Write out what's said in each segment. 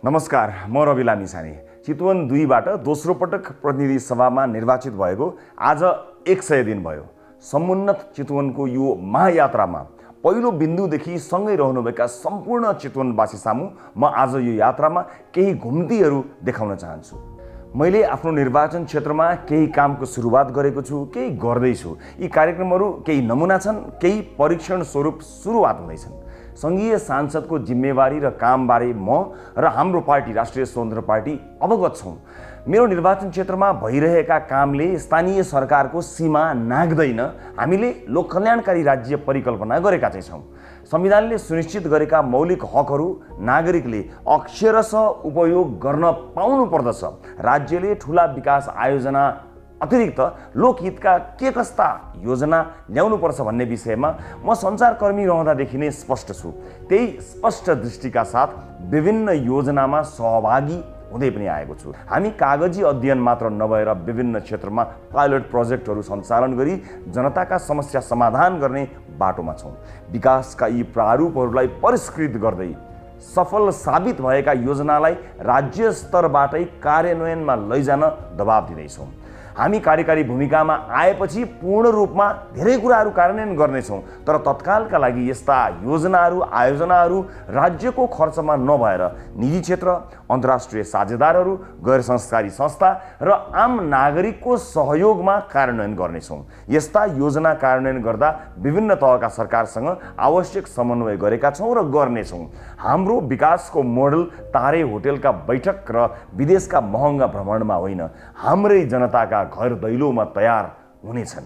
नमस्कार, म रवि लामिछाने। चितवन 2बाट दोस्रो पटक प्रतिनिधि सभामा निर्वाचित भएको आज 100 दिन भयो। समुन्नत चितवनको यो महायात्रामा पहिलो बिन्दुदेखि सँगै रहनुभएका सम्पूर्ण चितवनवासी सामु म आज यो यात्रामा केही घुम्तीहरू देखाउन चाहन्छु। मैले आफ्नो निर्वाचन क्षेत्रमा केही कामको सुरुवात गरेको छु, केही गर्दैछु। यी कार्यक्रमहरू केही नमुना छन्, केही परीक्षण स्वरूप सुरुवात हुँदैछन्। सङ्घीय सांसदको जिम्मेवारी र कामबारे म र हाम्रो पार्टी राष्ट्रिय स्वतन्त्र पार्टी अवगत छौँ। मेरो निर्वाचन क्षेत्रमा भइरहेका कामले स्थानीय सरकारको सीमा नाग्दैन। हामीले लोककल्याणकारी राज्य परिकल्पना गरेका चाहिँ छौँ। संविधानले सुनिश्चित गरेका मौलिक हकहरू नागरिकले अक्षरशः उपयोग गर्न पाउनु पर्दछ। राज्यले ठुला विकास आयोजना अतिरिक्त लोकहितका के कस्ता योजना ल्याउनुपर्छ भन्ने विषयमा म सञ्चारकर्मी रहँदादेखि नै स्पष्ट छु। त्यही स्पष्ट दृष्टिका साथ विभिन्न योजनामा सहभागी हुँदै पनि आएको छु। हामी कागजी अध्ययन मात्र नभएर विभिन्न क्षेत्रमा पाइलट प्रोजेक्टहरू सञ्चालन गरी जनताका समस्या समाधान गर्ने बाटोमा छौँ। विकासका यी प्रारूपहरूलाई परिष्कृत गर्दै सफल साबित भएका योजनालाई राज्य स्तरबाटै कार्यान्वयनमा लैजान दबाब दिँदैछौँ। हामी कार्यकारी भूमिकामा आएपछि पूर्ण रूपमा धेरै कुराहरू कार्यान्वयन गर्नेछौँ, तर तत्कालका लागि यस्ता योजनाहरू आयोजनाहरू राज्यको खर्चमा नभएर निजी क्षेत्र, अन्तर्राष्ट्रिय साझेदारहरू, गैर संस्कारी संस्था र आम नागरिकको सहयोगमा कार्यान्वयन गर्नेछौँ। यस्ता योजना कार्यान्वयन गर्दा विभिन्न तहका सरकारसँग आवश्यक समन्वय गरेका छौँ र गर्नेछौँ। हाम्रो विकासको मोडल तारे होटेलका बैठक र विदेशका महँगा भ्रमणमा होइन, हाम्रै जनताका घर दैलोमा तयार हुनेछन्।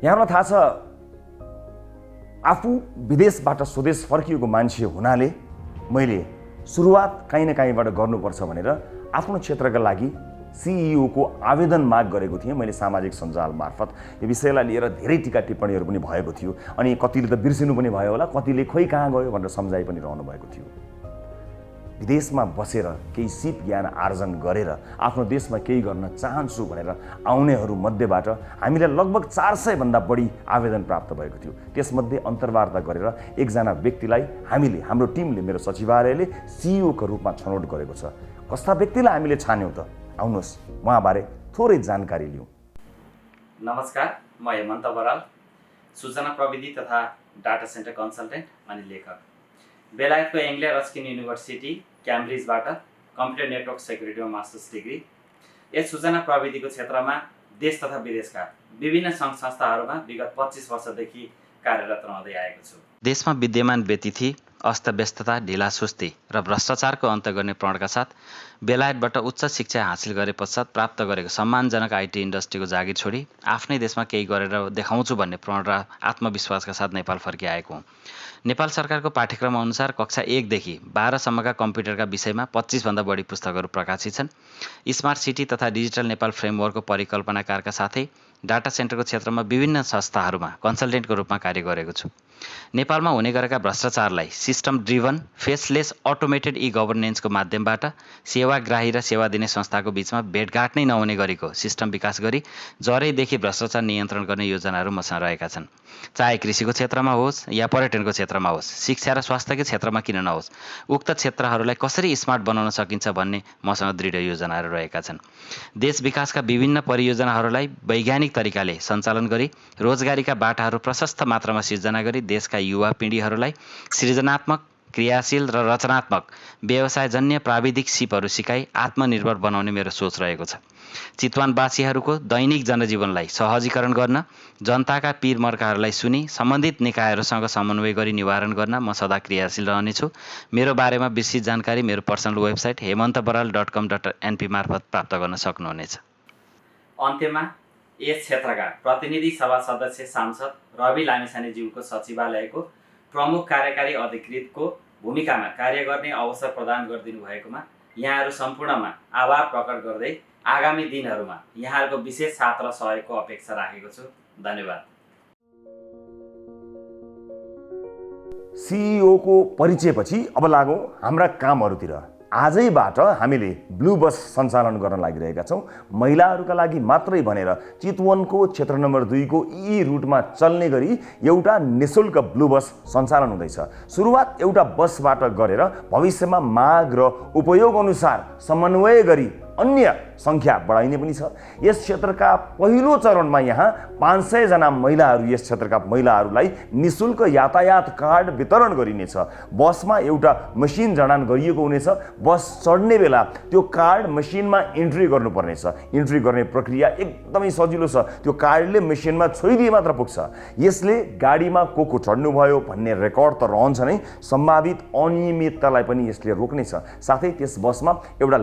यहाँलाई थाहा छ, आफू विदेशबाट स्वदेश फर्किएको मान्छे हुनाले मैले सुरुवात काहीँ न काहीँबाट गर्नुपर्छ भनेर आफ्नो क्षेत्रका लागि CEO को आवेदन माग गरेको थिएँ। मैले सामाजिक सञ्जाल मार्फत यो विषयलाई लिएर धेरै टिका टिप्पणीहरू पनि भएको थियो। अनि कतिले त बिर्सिनु पनि भयो होला, कतिले खोइ कहाँ गयो भनेर सम्झाइ पनि रहनु भएको थियो। विदेशमा बसेर केही सिप ज्ञान आर्जन गरेर आफ्नो देशमा केही गर्न चाहन्छु भनेर आउनेहरू मध्येबाट हामीलाई लगभग 400 भन्दा बढी आवेदन प्राप्त भएको थियो। त्यसमध्ये अन्तर्वार्ता गरेर एकजना व्यक्तिलाई हामीले, हाम्रो टिमले, मेरो सचिवालयले CEO को रूपमा छनौट गरेको छ। कस्ता व्यक्तिलाई हामीले छान्यौँ त? आउनुहोस् उहाँबारे थोरै जानकारी लिउँ। नमस्कार, म हेमन्त बराल, सूचना प्रविधि तथा डाटा सेन्टर कन्सल्टेन्ट अनि लेखक। बेलायतको एङ्ग्लो रस्किन युनिभर्सिटी क्याम्ब्रिजबाट कम्प्युटर नेटवर्क सेक्युरिटीमा मास्टर्स डिग्री। यस सूचना प्रविधिको क्षेत्रमा देश तथा विदेशका विभिन्न सङ्घ संस्थाहरूमा विगत 25 वर्षदेखि कार्यरत रहँदै आएको छु। देशमा विद्यमान व्यतिथि, अस्तव्यस्तता, ढिलासुस्ती र भ्रष्टाचारको अन्त्य गर्ने प्रणका साथ बेलायतबाट उच्च शिक्षा हासिल गरे पश्चात प्राप्त गरेको सम्मानजनक IT इन्डस्ट्रीको जागिर छोडी आफ्नै देशमा केही गरेर देखाउँछु भन्ने प्रण र आत्मविश्वासका साथ नेपाल फर्किआएको हुँ। नेपाल सरकारको पाठ्यक्रम अनुसार कक्षा 1 देखि 12 सम्मका कम्प्युटरका विषयमा 25 भन्दा बढी पुस्तकहरू प्रकाशित छन्। स्मार्ट सिटी तथा डिजिटल नेपाल फ्रेमवर्कको परिकल्पनाकारका साथै डाटा सेन्टरको क्षेत्रमा विभिन्न संस्थाहरूमा कन्सल्टेन्टको रूपमा कार्य गरेको छु। नेपालमा हुने गरेका भ्रष्टाचारलाई सिस्टम ड्रिभन फेसलेस अटोमेटेड गभर्नेन्सको माध्यमबाट सेवाग्राही र सेवा दिने संस्थाको बीचमा भेटघाट नै नहुने गरेको सिस्टम विकास गरी जरैदेखि भ्रष्टाचार नियन्त्रण गर्ने योजनाहरू मसँग रहेका छन्। चाहे कृषिको क्षेत्रमा होस् या पर्यटनको क्षेत्रमा होस्, शिक्षा र स्वास्थ्यको क्षेत्रमा किन नहोस्, उक्त क्षेत्रहरूलाई कसरी स्मार्ट बनाउन सकिन्छ भन्ने मसँग दृढ योजनाहरू रहेका छन्। देश विकासका विभिन्न परियोजनाहरूलाई वैज्ञानिक तरिकाले सञ्चालन गरी रोजगारीका बाटाहरू प्रशस्त मात्रामा सिर्जना गरी देशका युवा पिँढीहरूलाई सृजनात्मक, क्रियाशील र रचनात्मक व्यवसायजन्य प्राविधिक सिपहरू सिकाई आत्मनिर्भर बनाउने मेरो सोच रहेको छ। चितवनवासीहरूको दैनिक जनजीवनलाई सहजीकरण गर्न, जनताका पीरमर्काहरूलाई सुनी सम्बन्धित निकायहरूसँग समन्वय गरी निवारण गर्न म सदा क्रियाशील रहनेछु। मेरो बारेमा विस्तृत जानकारी मेरो पर्सनल वेबसाइट hemantabaral.com.np मार्फत प्राप्त गर्न सक्नुहुनेछ। अन्त्यमा यस क्षेत्रका प्रतिनिधि सभा सदस्य सांसद रवि लामिछानेज्यूको सचिवालयको प्रमुख कार्यकारी अधिकृतको भूमिकामा कार्य गर्ने अवसर प्रदान गरिदिनु भएकोमा यहाँहरू सम्पूर्णमा आभार प्रकट गर्दै आगामी दिनहरूमा यहाँहरूको विशेष साथ र सहयोगको अपेक्षा राखेको छु। धन्यवाद। CEO को परिचयपछि अब लागौँ हाम्रा कामहरूतिर। आजैबाट हामीले ब्लू बस सञ्चालन गर्न लागिरहेका छौँ। महिलाहरूका लागि मात्रै भनेर चितवनको क्षेत्र नम्बर 2 को यी रुटमा चल्ने गरी एउटा निःशुल्क ब्लू बस सञ्चालन हुँदैछ। सुरुवात एउटा बसबाट गरेर भविष्यमा माग र उपयोग अनुसार समन्वय गरी अन्य सङ्ख्या बढाइने पनि छ। यस क्षेत्रका पहिलो चरणमा यहाँ 500 जना महिलाहरू, यस क्षेत्रका महिलाहरूलाई निःशुल्क यातायात कार्ड वितरण गरिनेछ। बसमा एउटा मसिन जडान गरिएको हुनेछ। बस चढ्ने बेला त्यो कार्ड मसिनमा इन्ट्री गर्नुपर्नेछ। इन्ट्री गर्ने प्रक्रिया एकदमै सजिलो छ। त्यो कार्डले मसिनमा छोइदिए मात्र पुग्छ। यसले गाडीमा को चढ्नुभयो भन्ने रेकर्ड त रहन्छ नै, सम्भावित अनियमिततालाई पनि यसले रोक्नेछ। साथै त्यस बसमा एउटा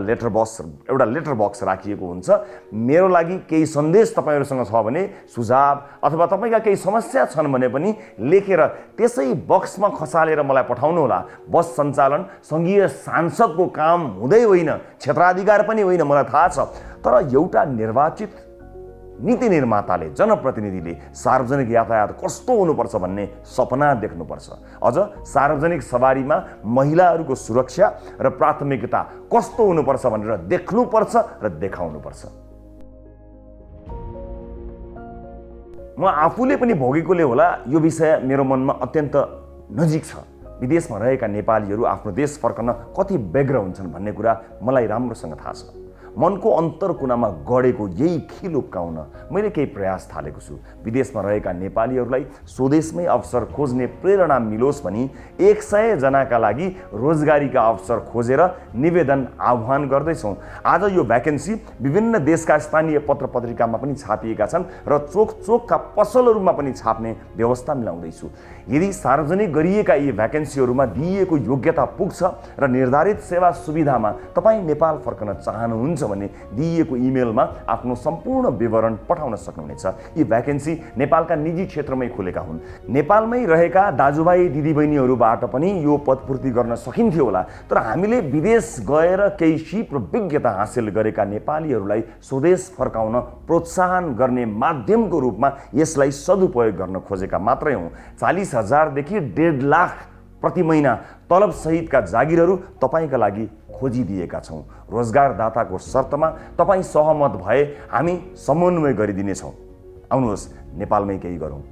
लेटर बक्स राखिएको हुन्छ। मेरो लागि केही सन्देश तपाईहरुसँग छ भने, सुझाव अथवा तपाईका केही समस्या छन् भने पनि लेखेर त्यसै बक्समा खसालेर मलाई पठाउनुहोला। बस सञ्चालन संघीय सांसदको काम हुँदै होइन, क्षेत्राधिकार पनि होइन, मलाई थाहा छ। तर एउटा निर्वाचित नीति निर्माताले, जनप्रतिनिधिले सार्वजनिक यातायात कस्तो हुनुपर्छ भन्ने सपना देख्नुपर्छ। अझ सार्वजनिक सवारीमा महिलाहरूको सुरक्षा र प्राथमिकता कस्तो हुनुपर्छ भनेर देख्नुपर्छ र देखाउनुपर्छ। म आफूले पनि भोगेकोले होला यो विषय मेरो मनमा अत्यन्त नजिक छ। विदेशमा रहेका नेपालीहरू आफ्नो देश फर्कन कति व्यग्र हुन्छन् भन्ने कुरा मलाई राम्रोसँग थाहा छ। मनको अन्तर कुनामा गडेको यही खिल उक्काउन मैले केही प्रयास थालेको छु। विदेशमा रहेका नेपालीहरूलाई स्वदेशमै अवसर खोज्ने प्रेरणा मिलोस् भनी 100 जनाका लागि रोजगारीका अवसर खोजेर निवेदन आह्वान गर्दैछौँ। आज यो भ्याकेन्सी विभिन्न देशका स्थानीय पत्र पत्रिकामा पनि छापिएका छन् र चोकका पसलहरूमा पनि छाप्ने व्यवस्था मिलाउँदैछु। यदि सार्वजनिक गरिएका यी भ्याकेन्सीहरूमा दिइएको योग्यता पुग्छ र निर्धारित सेवा सुविधामा तपाईँ नेपाल फर्कन चाहनुहुन्छ भने दिइएको इमेलमा आफ्नो सम्पूर्ण विवरण पठाउन सक्नुहुनेछ। यी भ्याकेन्सी नेपालका निजी क्षेत्रमै खुलेका हुन्। नेपालमै रहेका दाजुभाइ दिदीबहिनीहरूबाट पनि यो पदपूर्ति गर्न सकिन्थ्यो होला। तर हामीले विदेश गएर केही सिप र विज्ञता हासिल गरेका नेपालीहरूलाई स्वदेश फर्काउन प्रोत्साहन गर्ने माध्यमको रूपमा यसलाई सदुपयोग गर्न खोजेका मात्रै हौँ। 40,000 देखि 1.5 लाख प्रति महिना तलब सहितका जागिरहरू तपाईँका लागि खोजिदिएका छौँ। रोजगारदाताको शर्तमा तपाईँ सहमत भए हामी समन्वय गरिदिनेछौँ। आउनुहोस् नेपालमै केही गरौँ।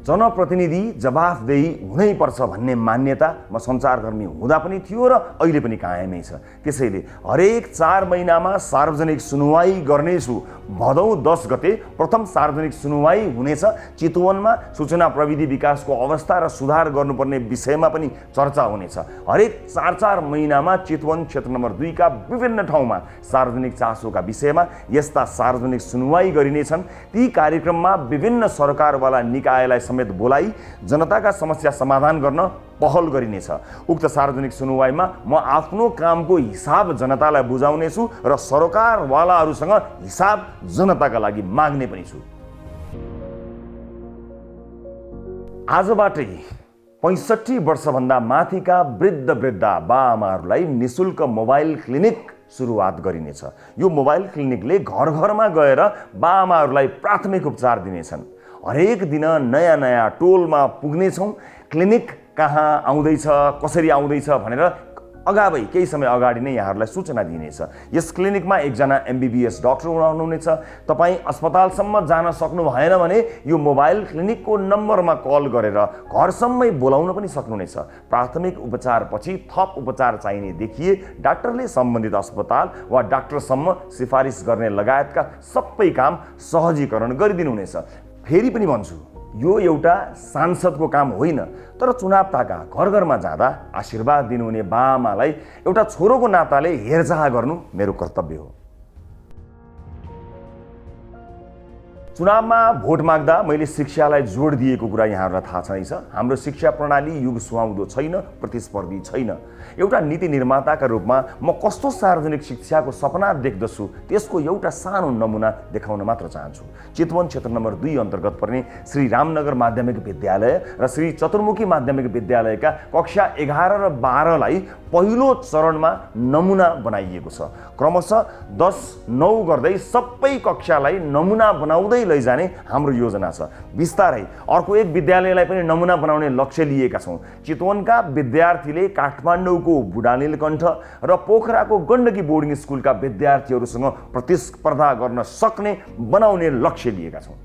जनप्रतिनिधि जवाफदेही हुनैपर्छ भन्ने मान्यता म सञ्चारकर्मी हुँदा पनि थियो र अहिले पनि कायमै छ। त्यसैले हरेक 4 महिनामा सार्वजनिक सुनुवाई गर्नेछु। भदौ 10 गते प्रथम सार्वजनिक सुनुवाई हुनेछ। चितवनमा सूचना प्रविधि विकासको अवस्था र सुधार गर्नुपर्ने विषयमा पनि चर्चा हुनेछ। हरेक 4 महिनामा चितवन क्षेत्र नम्बर 2 का विभिन्न ठाउँमा सार्वजनिक चासोका विषयमा यस्ता सार्वजनिक सुनुवाई गरिनेछन्। ती कार्यक्रममा विभिन्न सरकारवाला निकायलाई समेत बोलाई जनताका समस्या समाधान गर्न पहल गरिनेछ। उक्त सार्वजनिक सुनुवाईमा म आफ्नो कामको हिसाब जनतालाई बुझाउनेछु र सरकारवालाहरूसँग हिसाब जनताका लागि माग्ने पनि छु। आजबाटै 65 वर्षभन्दा माथिका वृद्धा बाआमाहरूलाई निःशुल्क मोबाइल क्लिनिक सुरुवात गरिनेछ। यो मोबाइल क्लिनिकले घर घरमा गएर बाआमाहरूलाई प्राथमिक उपचार दिनेछन्। हरेक दिन नयाँ टोलमा पुग्नेछौँ। क्लिनिक कहाँ आउँदैछ, कसरी आउँदैछ भनेर अगावै केही समय अगाडि नै यहाँहरूलाई सूचना दिइनेछ। यस क्लिनिकमा एकजना MBBS डाक्टर हुनुहुनेछ। तपाईँ अस्पतालसम्म जान सक्नु भएन भने यो मोबाइल क्लिनिकको नम्बरमा कल गरेर घरसम्मै बोलाउन पनि सक्नुहुनेछ। प्राथमिक उपचारपछि थप उपचार चाहिने देखिए डाक्टरले सम्बन्धित अस्पताल वा डाक्टरसम्म सिफारिस गर्ने लगायतका सबै काम सहजीकरण गरिदिनुहुनेछ। फेरि पनि भन्छु, यो एउटा सांसदको काम होइन, तर चुनाव ताका घर घरमा जाँदा आशीर्वाद दिनुहुने बाआमालाई एउटा छोरोको नाताले हेरचाह गर्नु मेरो कर्तव्य हो। चुनावमा भोट माग्दा मैले शिक्षालाई जोड दिएको कुरा यहाँहरूलाई थाहा छैछ। हाम्रो शिक्षा प्रणाली युग सुहाउँदो छैन, प्रतिस्पर्धी छैन। एउटा नीति निर्माताका रूपमा म कस्तो सार्वजनिक शिक्षाको सपना देख्दछु त्यसको एउटा सानो नमुना देखाउन मात्र चाहन्छु। चितवन क्षेत्र नम्बर 2 अन्तर्गत पर्ने श्री रामनगर माध्यमिक विद्यालय र श्री चतुर्मुखी माध्यमिक विद्यालयका कक्षा 11 र 12 लाई पहिलो चरणमा नमुना बनाइएको छ। क्रमशः 10-9 गर्दै सबै कक्षालाई नमुना बनाउँदै लैजाने हाम्रो योजना छ। बिस्तारै अर्को एक विद्यालयलाई पनि नमुना बनाउने लक्ष्य लिएका छौँ। चितवनका विद्यार्थीले काठमाडौँको बुढा नीलकण्ठ र पोखराको गण्डकी बोर्डिङ स्कुलका विद्यार्थीहरूसँग प्रतिस्पर्धा गर्न सक्ने बनाउने लक्ष्य लिएका छौँ।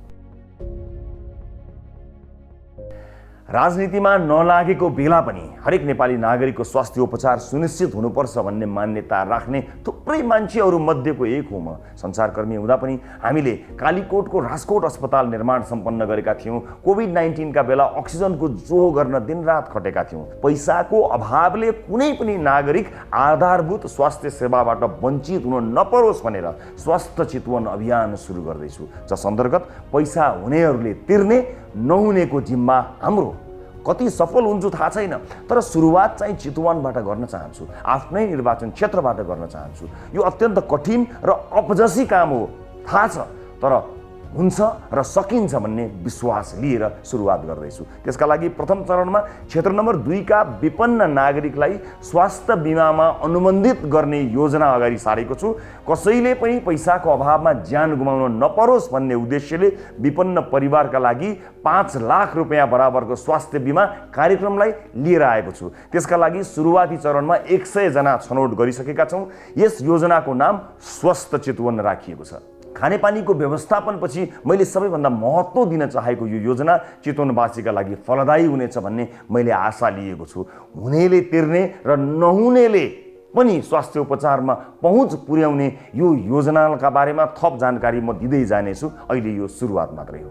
राजनीतिमा नलागेको बेला पनि हरेक नेपाली नागरिकको स्वास्थ्य उपचार सुनिश्चित हुनुपर्छ भन्ने मान्यता राख्ने थुप्रै मान्छेहरू मध्येको एक हुँ म। सञ्चारकर्मी हुँदा पनि हामीले कालीकोटको राजकोट अस्पताल निर्माण सम्पन्न गरेका थियौँ। कोभिड-19 का बेला अक्सिजनको जोहो गर्न दिनरात खटेका थियौँ। पैसाको अभावले कुनै पनि नागरिक आधारभूत स्वास्थ्य सेवाबाट वञ्चित हुन नपरोस् भनेर स्वस्थ चितवन अभियान सुरु गर्दैछु, जस अन्तर्गत पैसा हुनेहरूले तिर्ने, नहुनेको जिम्मा हाम्रो। कति सफल हुन्छु थाहा छैन, तर सुरुवात चाहिँ चितवनबाट गर्न चाहन्छु, आफ्नै निर्वाचन क्षेत्रबाट गर्न चाहन्छु। यो अत्यन्त कठिन र अपजसी काम हो थाहा छ, तर हुन्छ र सकिन्छ भन्ने विश्वास लिएर सुरुवात गर्दैछु। त्यसका लागि प्रथम चरणमा क्षेत्र नम्बर 2 का विपन्न नागरिकलाई स्वास्थ्य बिमामा अनुबन्धित गर्ने योजना अगाडि सारेको छु। कसैले पनि पैसाको अभावमा ज्यान गुमाउन नपरोस् भन्ने उद्देश्यले विपन्न परिवारका लागि 5 लाख रुपियाँ बराबरको स्वास्थ्य बिमा कार्यक्रमलाई लिएर आएको छु। त्यसका लागि सुरुवाती चरणमा 100 जना छनौट गरिसकेका छौँ। यस योजनाको नाम स्वस्थ चितवन राखिएको छ। खानेपानीको व्यवस्थापनपछि मैले सबैभन्दा महत्त्व दिन चाहेको यो योजना चितवनवासीका लागि फलदायी हुनेछ भन्ने मैले आशा लिएको छु। हुनेले तिर्ने र नहुनेले पनि स्वास्थ्य उपचारमा पहुँच पुर्याउने यो योजनाका बारेमा थप जानकारी म दिँदै जानेछु। अहिले यो सुरुवात मात्रै हो।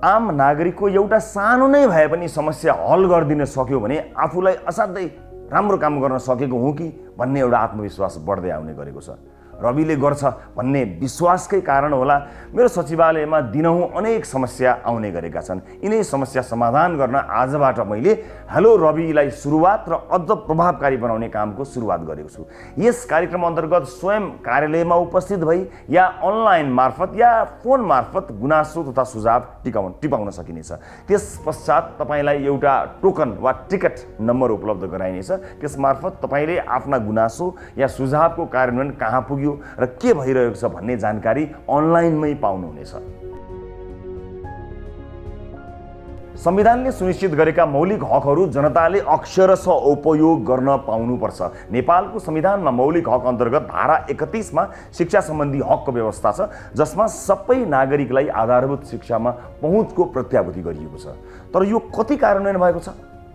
आम नागरिकको एउटा सानो नै भए पनि समस्या हल गरिदिन सक्यो भने आफूलाई असाध्यै राम्रो काम गर्न सकेको हुँ कि भन्ने एउटा आत्मविश्वास बढ्दै आउने गरेको छ। रविले गर्छ भन्ने विश्वासकै कारण होला मेरो सचिवालयमा दिनहुँ अनेक समस्या आउने गरेका छन्। यिनै समस्या समाधान गर्न आजबाट मैले हेलो रविलाई सुरुवात र अझ प्रभावकारी बनाउने कामको सुरुवात गरेको छु। यस कार्यक्रम अन्तर्गत स्वयं कार्यालयमा उपस्थित भई या अनलाइन मार्फत या फोन मार्फत गुनासो तथा सुझाव टिपाउन सकिनेछ। त्यस पश्चात तपाईँलाई एउटा टोकन वा टिकट नम्बर उपलब्ध गराइनेछ। त्यस मार्फत तपाईँले आफ्ना गुनासो या सुझावको कार्यान्वयन कहाँ पुग्यो र के भइरहेको छ भन्ने जानकारी अनलाइनमै पाउनुहुनेछ। संविधानले सुनिश्चित गरेका मौलिक हकहरू जनताले अक्षरशः उपयोग गर्न पाउनुपर्छ। नेपालको संविधानमा मौलिक हक अन्तर्गत धारा 31 मा शिक्षा सम्बन्धी हकको व्यवस्था छ, जसमा सबै नागरिकलाई आधारभूत शिक्षामा पहुँचको प्रत्याभूति गरिएको छ। तर यो कति कार्यान्वयन भएको छ,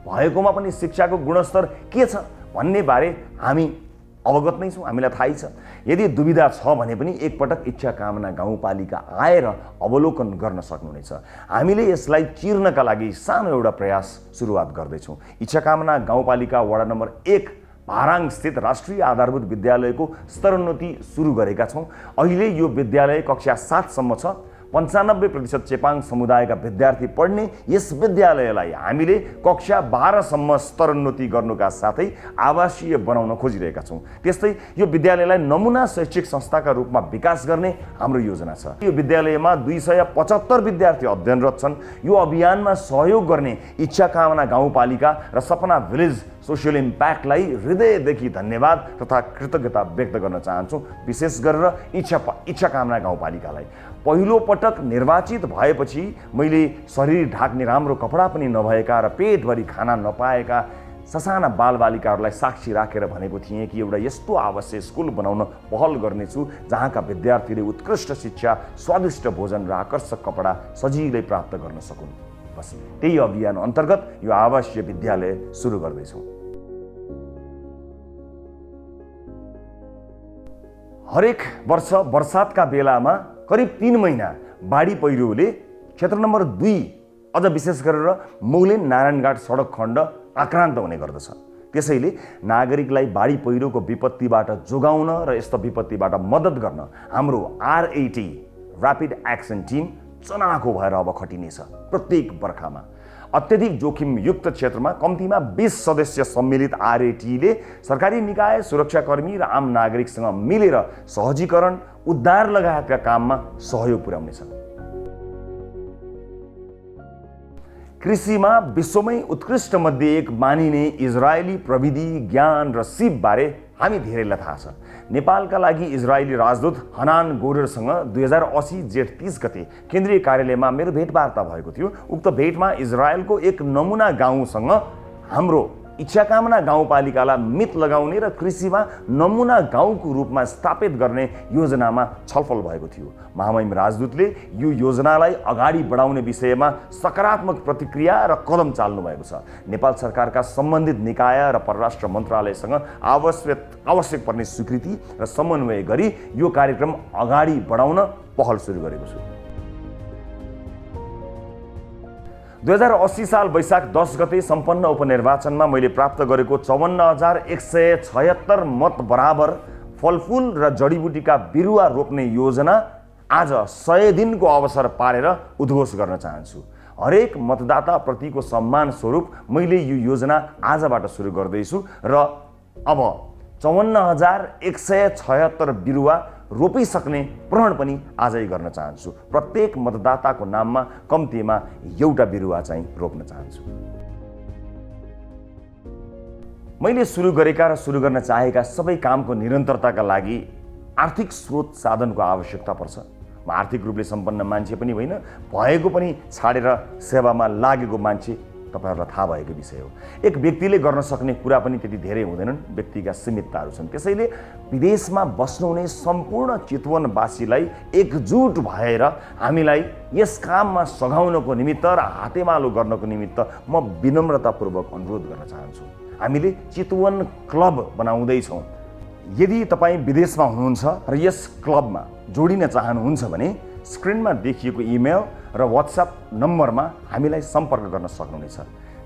भएकोमा पनि शिक्षाको गुणस्तर के छ भन्ने बारे हामी अवगत नै छौँ, हामीलाई थाहै छ। यदि दुविधा छ भने पनि एकपटक इच्छा कामना गाउँपालिका आएर अवलोकन गर्न सक्नुहुनेछ। हामीले यसलाई चिर्नका लागि सानो एउटा प्रयास सुरुवात गर्दैछौँ। इच्छा कामना गाउँपालिका वडा नम्बर 1 भाराङ स्थित राष्ट्रिय आधारभूत विद्यालयको स्तरोन्नति सुरु गरेका छौँ। अहिले यो विद्यालय कक्षा 7 सम्म छ। 95% चेपाङ समुदायका विद्यार्थी पढ्ने यस विद्यालयलाई हामीले कक्षा 12 सम्म स्तरोन्नति गर्नुका साथै आवासीय बनाउन खोजिरहेका छौँ। त्यस्तै यो विद्यालयलाई नमुना शैक्षिक संस्थाका रूपमा विकास गर्ने हाम्रो योजना छ। यो विद्यालयमा 275 विद्यार्थी अध्ययनरत छन्। यो अभियानमा सहयोग गर्ने इच्छा कामना गाउँपालिका र सपना भिलेज सोसियल इम्प्याक्टलाई हृदयदेखि धन्यवाद तथा कृतज्ञता व्यक्त गर्न चाहन्छु। विशेष गरेर इच्छा कामना गाउँपालिकालाई पहिलो पटक निर्वाचित भएपछि मैले शरीर ढाक्ने राम्रो कपडा पनि नभएका र पेटभरि खाना नपाएका ससाना बालबालिकाहरूलाई साक्षी राखेर भनेको थिएँ कि एउटा यस्तो आवासीय स्कुल बनाउन पहल गर्नेछु जहाँका विद्यार्थीले उत्कृष्ट शिक्षा, स्वादिष्ट भोजन र आकर्षक कपडा सजिलै प्राप्त गर्न सकुन्। बस त्यही अभियान अन्तर्गत यो आवासीय विद्यालय सुरु गर्दैछौँ। हरेक वर्ष बर्सातका बेलामा करिब 3 महिना बाढी पहिरोले क्षेत्र नम्बर 2 अझ विशेष गरेर मौलिन नारायणघाट सडक खण्ड आक्रान्त हुने गर्दछ। त्यसैले नागरिकलाई बाढी पहिरोको विपत्तिबाट जोगाउन र यस्तो विपत्तिबाट मद्दत गर्न हाम्रो RAT ऱ्यापिड एक्सन टिम चनाखो भएर अब खटिनेछ। प्रत्येक बर्खामा अत्यधिक जोखिमयुक्त क्षेत्रमा कम्तीमा 20 सदस्य सम्मिलित RATले सरकारी निकाय, सुरक्षाकर्मी र आम नागरिकसँग मिलेर सहजीकरण, उद्धार लगायतका काममा सहयोग पुर्याउनेछ। कृषिमा विश्वमै उत्कृष्ट मध्ये एक मानिने इजरायली प्रविधि, ज्ञान र सिपबारे हामी धेरैलाई थाहा छ। नेपालका लागि इजरायली राजदूत हनान गोरेरसँग 2080 जेठ 30 गते केन्द्रीय कार्यालयमा मेरो भेटवार्ता भएको थियो। उक्त भेटमा इजरायलको एक नमुना गाउँसँग हाम्रो इच्छाकामना गाउँपालिकालाई मित लगाउने र कृषिमा नमुना गाउँको रूपमा स्थापित गर्ने योजनामा छलफल भएको थियो। महामहिम राजदूतले यो योजनालाई अगाडि बढाउने विषयमा सकारात्मक प्रतिक्रिया र कदम चाल्नु भएको छ। नेपाल सरकारका सम्बन्धित निकाय र परराष्ट्र मन्त्रालयसँग आवश्यक पर्ने स्वीकृति र समन्वय गरी यो कार्यक्रम अगाडि बढाउन पहल सुरु गरेको छु। 2080 साल वैशाख 10 गते सम्पन्न उपनिर्वाचनमा मैले प्राप्त गरेको 54,176 मत बराबर फलफुल र जडीबुटीका बिरुवा रोप्ने योजना आज 100 दिनको अवसर पारेर उद्घोष गर्न चाहन्छु। हरेक मतदाता प्रतिको सम्मान स्वरूप मैले यो योजना आजबाट सुरु गर्दैछु र अब 54,176 बिरुवा रोपिसक्ने प्रण पनि आजै गर्न चाहन्छु। प्रत्येक मतदाताको नाममा कम्तीमा एउटा बिरुवा चाहिँ रोप्न चाहन्छु। मैले सुरु गरेका र सुरु गर्न चाहेका सबै कामको निरन्तरताका लागि आर्थिक स्रोत साधनको आवश्यकता पर्छ। म आर्थिक रूपले सम्पन्न मान्छे पनि होइन, भएको पनि छाडेर सेवामा लागेको मान्छे तपाईहरुलाई थाहा भएको विषय हो। एक व्यक्तिले गर्न सक्ने कुरा पनि त्यति धेरै हुँदैनन्, व्यक्तिका सीमितताहरू छन्। त्यसैले विदेशमा बस्नुहुने सम्पूर्ण चितवनवासीलाई एकजुट भएर हामीलाई यस काममा सघाउनको निमित्त र हातेमालो गर्नको निमित्त म विनम्रतापूर्वक अनुरोध गर्न चाहन्छु। हामीले चितवन क्लब बनाउँदैछौँ। यदि तपाईँ विदेशमा हुनुहुन्छ र यस क्लबमा जोडिन चाहनुहुन्छ भने स्क्रिनमा देखिएको इमेल र व्हाट्सएप नम्बरमा हामीलाई सम्पर्क गर्न सक्नुहुनेछ।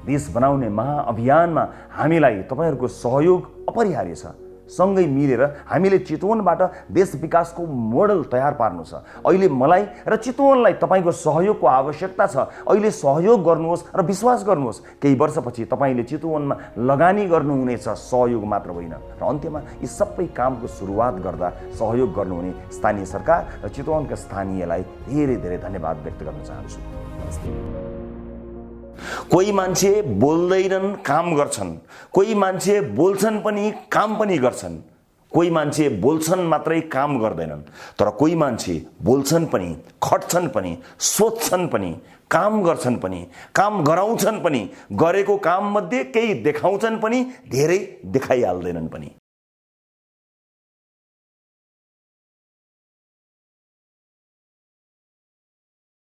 देश बनाउने महाअभियानमा हामीलाई तपाईहरुको सहयोग अपरिहार्य छ। सँगै मिलेर हामीले चितवनबाट देश विकासको मोडल तयार पार्नु छ। अहिले मलाई र चितवनलाई तपाईको सहयोगको आवश्यकता छ। अहिले सहयोग गर्नुहोस् र विश्वास गर्नुहोस्, केही वर्षपछि तपाईले चितवनमा लगानी गर्नुहुनेछ, सहयोग मात्र होइन। र अन्त्यमा यी सबै कामको सुरुवात गर्दा सहयोग गर्नुहुने स्थानीय सरकार र चितवनका स्थानीयलाई धेरै धेरै धन्यवाद व्यक्त गर्न चाहन्छु। नमस्ते। कोही मान्छे बोल्दैनन् काम गर्छन्, कोही मान्छे बोल्छन् पनि काम पनि गर्छन्, कोही मान्छे बोल्छन् मात्रै काम गर्दैनन्, तर कोही मान्छे बोल्छन् पनि, खट्छन् पनि, सोध्छन् पनि, काम गर्छन् पनि, काम गराउँछन् पनि, गरेको काम मध्ये केही देखाउँछन् पनि, धेरै देखाइहाल्दैनन् पनि।